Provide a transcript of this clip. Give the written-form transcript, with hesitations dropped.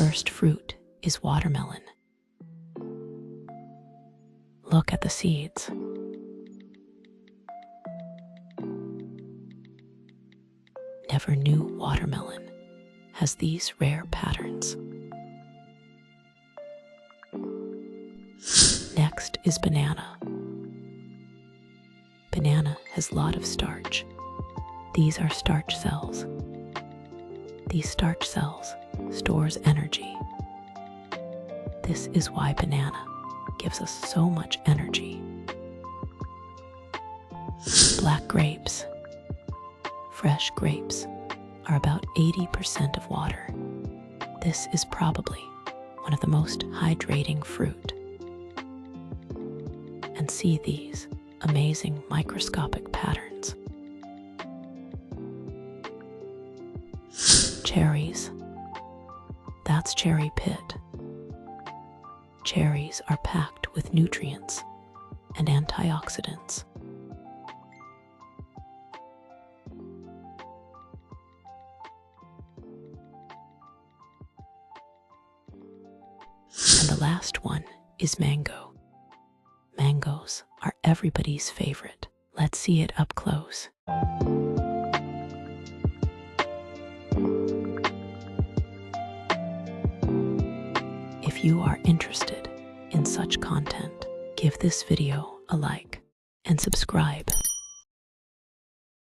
first fruit is watermelon. Look at the seeds. Never knew watermelon has these rare patterns. Next is banana. Banana has a lot of starch. These are starch cells. These starch cells stores energy. This is why banana gives us so much energy. Black grapes. Fresh grapes are about 80% of water. This is probably one of the most hydrating fruit. And see these amazing microscopic patterns. Cherries. That's cherry pit. Cherries are packed with nutrients and antioxidants. And the last one is mango. Mangoes are everybody's favorite. Let's see it up close. If you are interested in such content, give this video a like and subscribe.